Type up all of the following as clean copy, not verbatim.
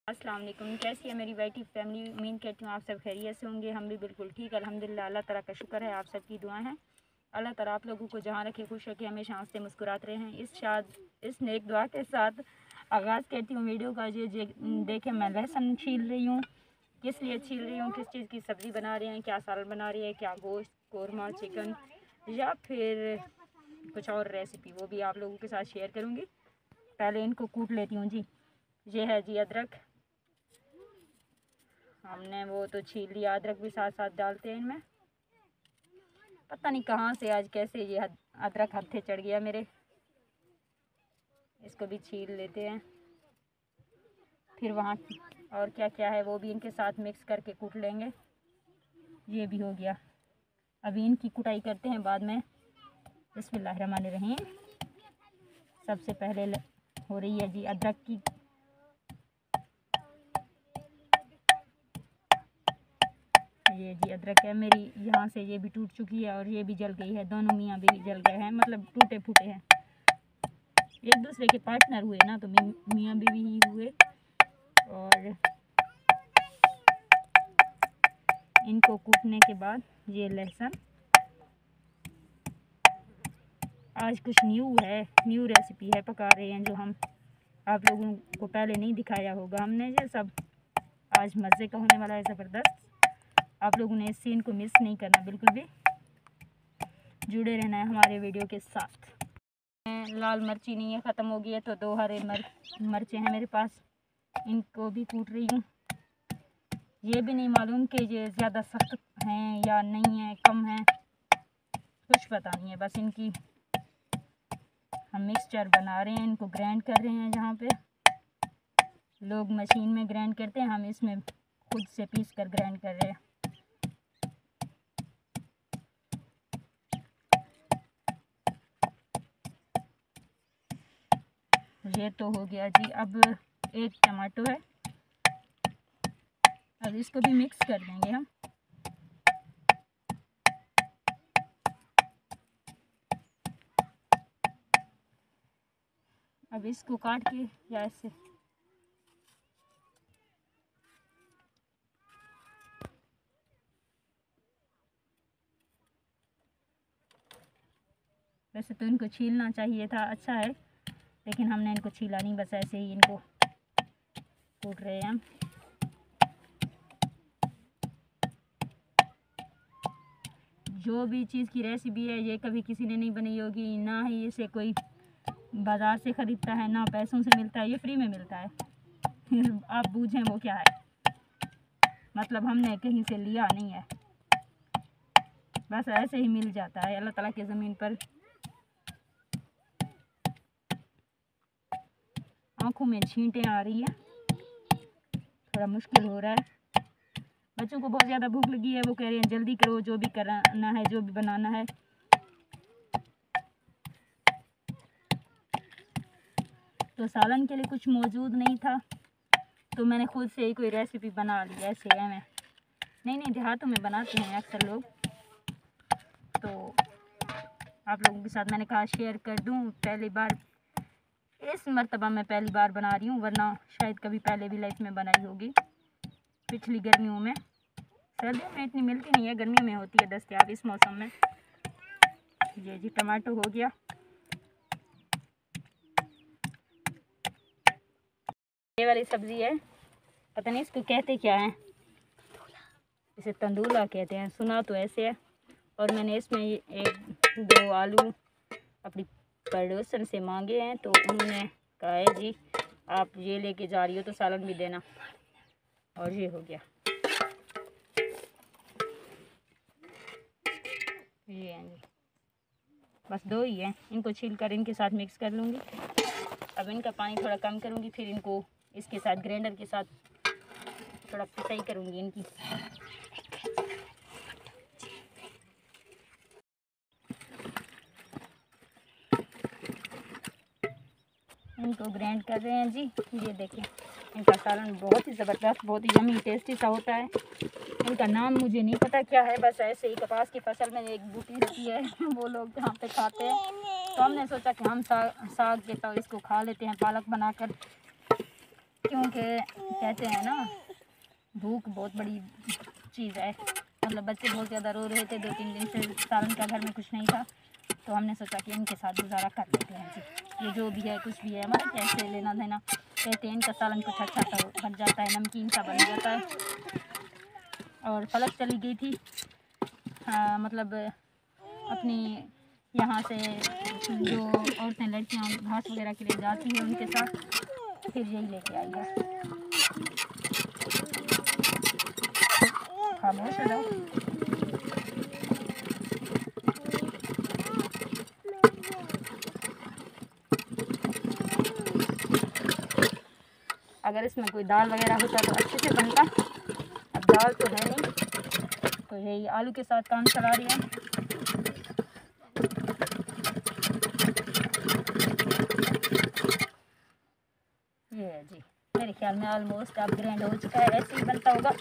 अस्सलाम वालेकुम। कैसी है मेरी वाइटी फैमिली? उम्मीद करती हूँ आप सब खैरियत से होंगे। हम भी बिल्कुल ठीक अल्हम्दुलिल्लाह। अल्लाह ताला का शुक्र है, आप सबकी दुआ है। अल्लाह ताला आप लोगों को जहाँ रखे खुश रखे, हमेशा हंसते मुस्कुराते रहें। इस नेक दुआ के साथ आगाज़ करती हूँ वीडियो का। ये देखें, मैं लहसुन छील रही हूँ। किस लिए छील रही हूँ, किस चीज़ की सब्ज़ी बना रहे हैं, क्या सालन बना रही है, क्या गोश्त, कौरमा, चिकन या फिर कुछ और रेसिपी, वो भी आप लोगों के साथ शेयर करूँगी। पहले इनको कूट लेती हूँ जी। ये है जी अदरक, हमने वो तो छील लिया। अदरक भी साथ साथ डालते हैं इनमें। पता नहीं कहाँ से आज कैसे ये अदरक हत्थे चढ़ गया मेरे। इसको भी छील लेते हैं। फिर वहाँ और क्या क्या है वो भी इनके साथ मिक्स करके कूट लेंगे। ये भी हो गया। अभी इनकी कुटाई करते हैं बाद में। बिस्मिल्लाहिर्रहमानिर्रहीम। सबसे पहले हो रही है जी अदरक की। ये जी अदरक है मेरी, यहाँ से ये भी टूट चुकी है और ये भी जल गई है। दोनों मियाँ भी जल गए हैं, मतलब टूटे फूटे हैं। एक दूसरे के पार्टनर हुए ना, तो मियाँ बीवी ही हुए। और इनको कूटने के बाद ये लहसुन, आज कुछ न्यू है, न्यू रेसिपी है, पका रहे हैं जो हम आप लोगों को पहले नहीं दिखाया होगा हमने। ये सब आज मज़े का होने वाला है, ज़बरदस्त। आप लोगों ने इस सीन को मिस नहीं करना, बिल्कुल भी जुड़े रहना है हमारे वीडियो के साथ। लाल मिर्ची नहीं है, ख़त्म हो गई है, तो 2 हरे मिर्चें हैं मेरे पास, इनको भी कूट रही हूँ। ये भी नहीं मालूम कि ये ज़्यादा सख्त हैं या नहीं है, कम है, कुछ पता नहीं है। बस इनकी हम मिक्सचर बना रहे हैं, इनको ग्राइंड कर रहे हैं। जहाँ पे लोग मशीन में ग्राइंड करते हैं, हम इसमें खुद से पीस कर ग्राइंड कर रहे हैं। ये तो हो गया जी। अब एक टमाटो है, अब इसको भी मिक्स कर देंगे हम। अब इसको काट के या ऐसे वैसे तो इनको छीलना चाहिए था, अच्छा है, लेकिन हमने इनको छीला नहीं, बस ऐसे ही इनको कूट रहे हैं हम। जो भी चीज़ की रेसिपी है, ये कभी किसी ने नहीं बनाई होगी, ना ही इसे कोई बाज़ार से ख़रीदता है, ना पैसों से मिलता है, ये फ्री में मिलता है। आप बूझें वो क्या है, मतलब हमने कहीं से लिया नहीं है, बस ऐसे ही मिल जाता है अल्लाह ताला की ज़मीन पर। आँखों में छींटें आ रही है, थोड़ा मुश्किल हो रहा है। बच्चों को बहुत ज़्यादा भूख लगी है, वो कह रहे हैं जल्दी करो, जो भी कराना है, जो भी बनाना है। तो सालन के लिए कुछ मौजूद नहीं था, तो मैंने खुद से ही कोई रेसिपी बना ली। ऐसे है, मैं नहीं देहातों में बनाते हैं अक्सर लोग, तो आप लोगों के साथ मैंने कहा शेयर कर दूं। पहली बार, इस मर्तबा मैं पहली बार बना रही हूँ, वरना शायद कभी पहले भी लाइफ में बनाई होगी, पिछली गर्मियों में। सर्दियों में इतनी मिलती नहीं है, गर्मियों में होती है दस्तयाब, इस मौसम में। ये जी टमाटो हो गया। ये वाली सब्ज़ी है, पता नहीं इसको कहते क्या है, इसे तंदूला कहते हैं, सुना तो ऐसे है। और मैंने इसमें 1-2 आलू अपनी पड़ोसन से मांगे हैं, तो उन्होंने कहा है जी आप ये लेके जा रही हो तो सालन भी देना। और ये हो गया, ये हैं जी, बस 2 ही हैं। इनको छील कर इनके साथ मिक्स कर लूँगी। अब इनका पानी थोड़ा कम करूँगी, फिर इनको इसके साथ ग्राइंडर के साथ थोड़ा पिसाई करूँगी इनकी। इनको ग्राइंड कर रहे हैं जी। ये देखें, इनका सालन बहुत ही ज़बरदस्त, बहुत ही यमी टेस्टी सा होता है। इनका नाम मुझे नहीं पता क्या है, बस ऐसे ही कपास की फसल में एक बूटी होती है, वो लोग यहाँ पे खाते हैं, तो हमने सोचा कि हम साग के साथ इसको खा लेते हैं, पालक बनाकर। क्योंकि कहते हैं ना भूख बहुत बड़ी चीज़ है। मतलब बच्चे बहुत ज़्यादा रो रहे थे, 2-3 दिन से सालन का घर में कुछ नहीं था, तो हमने सोचा कि इनके साथ गुजारा कर लेते हैं जी। ये जो भी है कुछ भी है हमारे कैसे लेना देना, कहते हैं इनका सालन कुछ अच्छा सा बन जाता है, नमकीन सा बन जाता है। और फलक चली गई थी मतलब अपनी यहाँ से जो औरतें लड़कियाँ घास वगैरह के लिए जाती हैं उनके साथ, फिर यही लेके आई है। खामोश हो जाओ। अगर इसमें कोई दाल वगैरह होता तो अच्छे से बनता, अब दाल तो है नहीं, तो यही आलू के साथ काम चला रही है। ये है जी, मेरे ख्याल में ऑलमोस्ट अब ग्रैंड हो चुका है, ऐसे ही बनता होगा।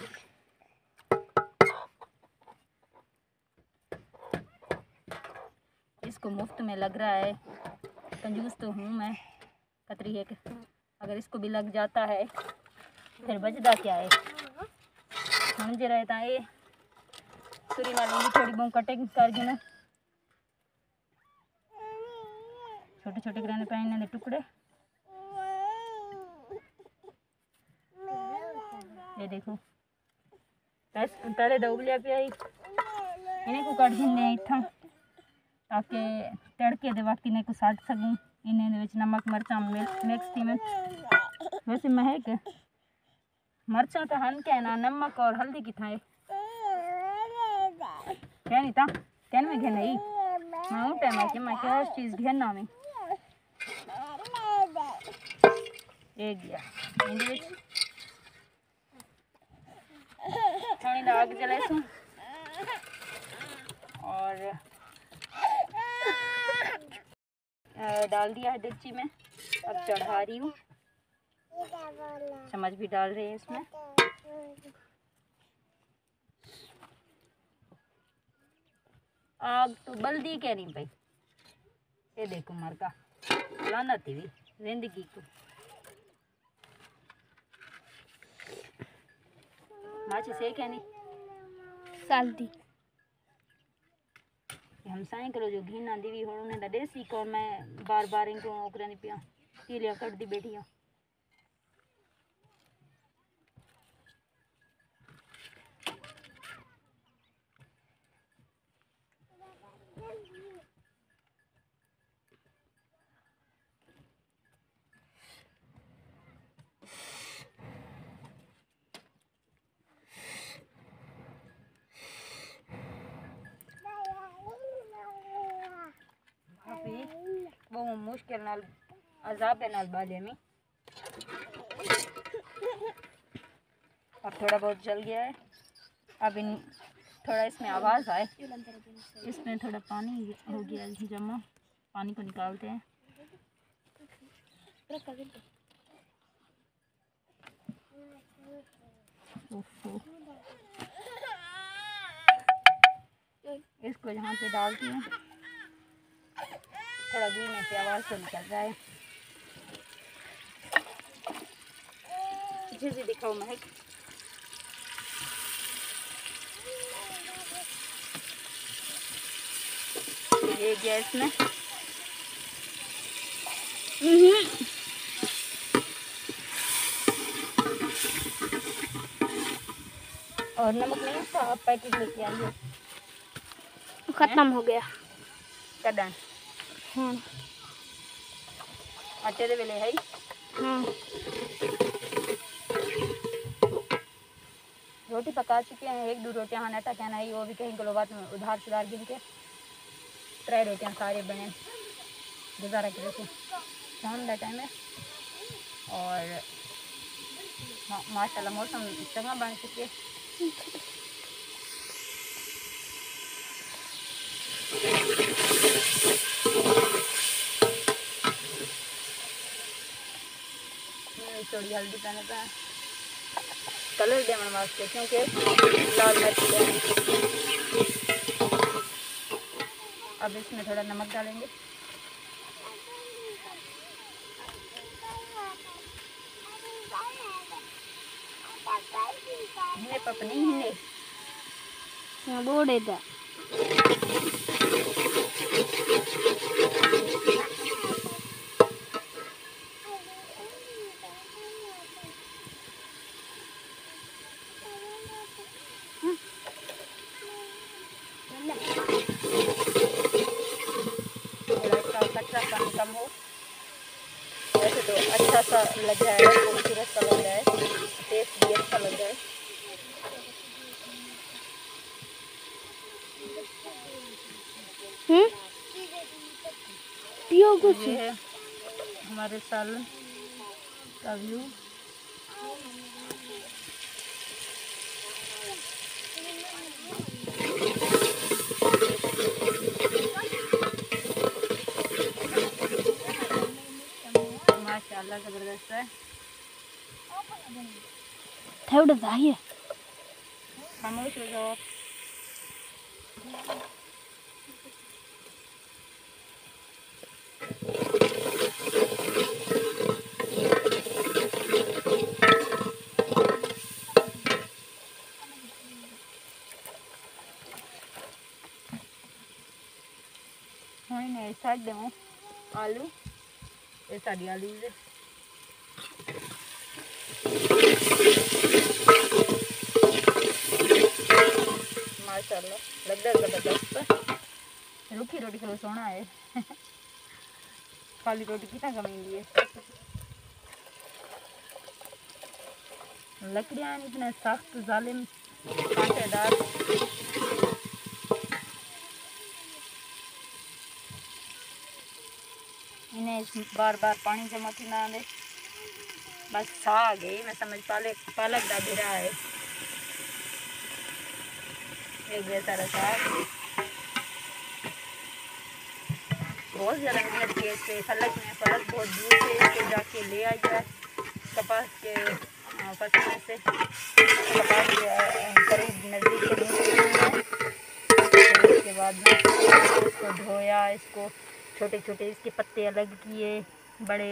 इसको मुफ्त में लग रहा है, कंजूस तो हूँ मैं, कतरी है कि अगर इसको भी लग जाता है फिर बचदा क्या है। मुझे रहता है सूरी नाली थोड़ी बहुत कटिंग कर देना, छोटे छोटे कराने पाए टुकड़े। ये देखो पहले दबलिया पे इन्हें को कट देने इतना ताकि तड़के दे वक्त इन्हें को साट सकूँ। इन्हें नमक मिर्चा मिक्स थी में, वैसे महक मिर्चा तो हन क्या ना, नमक और हल्दी की था क्या नहीं था क्या में घेना ही मैं टाइम आके मैं क्या चीज़ घेना में एक गया थोड़ी आग जला सू और डाल दिया है डेगची में। अब चढ़ा रही हूँ, चम्मच भी डाल रहे हैं इसमें। आग तो बल्दी क्या नहीं भाई, ये देखो मर का लाना थी जिंदगी को माची से क्या नहीं साल्टी हम साई करो जो घी ना दीवी हो उन्हें देसी को मैं बार बार इनको ओकरा नहीं पिया तीलियां कट दी बैठी हूँ। बहुत मुश्किल नाल अजाब है नाल बाले में, अब थोड़ा बहुत जल गया है। अब इन थोड़ा इसमें आवाज़ आए, इसमें थोड़ा पानी हो गया है जमा, पानी को निकालते हैं। इसको यहाँ पे डालती हैं, थोड़ा घी में से आवाज़ तो निकल रहा है। पीछे से दिखाओ महक, ये गैस में और नमक नहीं था, आप पैकेट लेके आइए। खत्म हो गया कदन आटे दे वेले है रोटी पका चुके हैं, 1-2 रोटियां हाँ आटा कहना है वो भी कहीं किलो बाद में उधार सुधार गिन के 3 रोटियां सारे बने गुजारा करे थे शाम का टाइम है। और माशाल्लाह मौसम चंगा बन चुके। थोड़ी हल्दी पाने का कलर देने वास्ते क्योंकि लाल मिर्च है। अब इसमें थोड़ा नमक डालेंगे, हिने पापा नहीं हिने यहाँ बोर्ड है था कच्चा पानी कम हो। वैसे तो अच्छा सा लग रहा है, खूबसूरत सा लग रहा है, टेस्ट भी अच्छा लग रहा है। पियो कुछ। ये है हमारे सालन का व्यू। माशाल्लाह जबरदस्त है। थोड़ा जाइए खामोश हो जाओ। हाँ ऐसा दो आलू ये सारी आलू है। माशाल्लाह लग रहा है जबरदस्त। रूखी रोटी खा सोना है खाली रोटी कितना कमेंगी है। लकड़ियाँ इतने सख्त जालिम कांटेदार। इन्हें बार बार पानी जमा थी ना दे बस साग है मैं समझ पालक डाल रहा है एक जैसा साग। बहुत ज़्यादा मेहनत की इससे फलक बहुत दूर से जाके ले आ जाए कपास के फसल में से। कपास करीब नज़दीक के उसके बाद में इसको धोया, इसको छोटे छोटे इसके पत्ते अलग किए, बड़े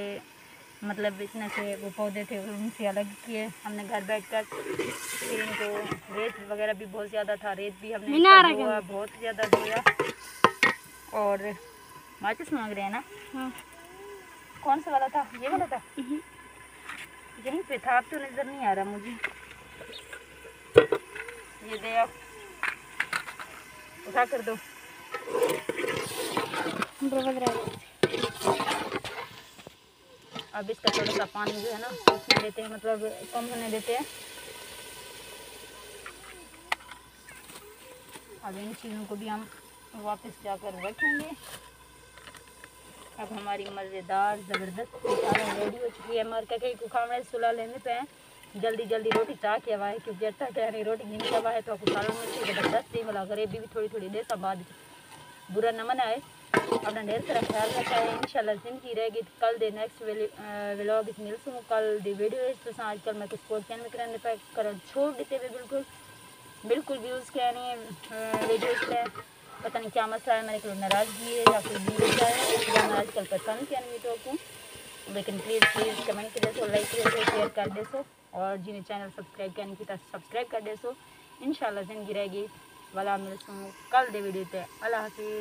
मतलब इतने से वो पौधे थे उनसे अलग किए हमने घर बैठकर। फिर इनको रेत वगैरह भी बहुत ज़्यादा था, रेत भी हमने धोया, बहुत ज़्यादा धोया। और माचिस मांग रहे हैं ना? हाँ। कौन सा वाला था? ये वाला था? यहीं पे था, अब तो नज़र नहीं आ रहा मुझे। ये दे आप उठा कर दो। अब इसका थोड़ा सा पानी जो है ना सूखने देते हैं, मतलब कम होने देते हैं। अब इन चीज़ों को भी हम वापस जाकर रखेंगे। अब हमारी मज़ेदार ज़बरदस्त सारा रेडी हो चुकी है। मरका के खाने सुला लेने पे जल्दी जल्दी रोटी चाह के आवा है क्योंकि जट्टा क्या नहीं रोटी गिन के आवा है तो आपको सालन में ज़बरदस्त ही मिला करे भी थोड़ी थोड़ी देर से बाद बुरा न मनाए। अपना ढेर सारा ख्याल रखा है। इंशाल्लाह जिंदगी रहेगी तो कल दे नेक्स्ट व्लॉग इस मिलसूँ कल दी वीडियो तो आजकल मैं कुछ स्पोर्ट चैनल करने पे कर छोड़ देते हुए बिल्कुल व्यूज़ क्या नहीं वीडियोज़ पे पता नहीं क्या मसला है, मेरे को नाराज़गी है या फिर व्यूज़ है या मैं आजकल पसंद क्या नहीं तो को लेकिन प्लीज़ कमेंट कर दो, लाइक कर दो, शेयर कर दो और जिन्हें चैनल सब्सक्राइब करने की तरह सब्सक्राइब कर दो। इंशाल्लाह जिंदगी रहेगी वाला मिलसूँ कल दे वीडियो पे। अल्लाह हाफिज़।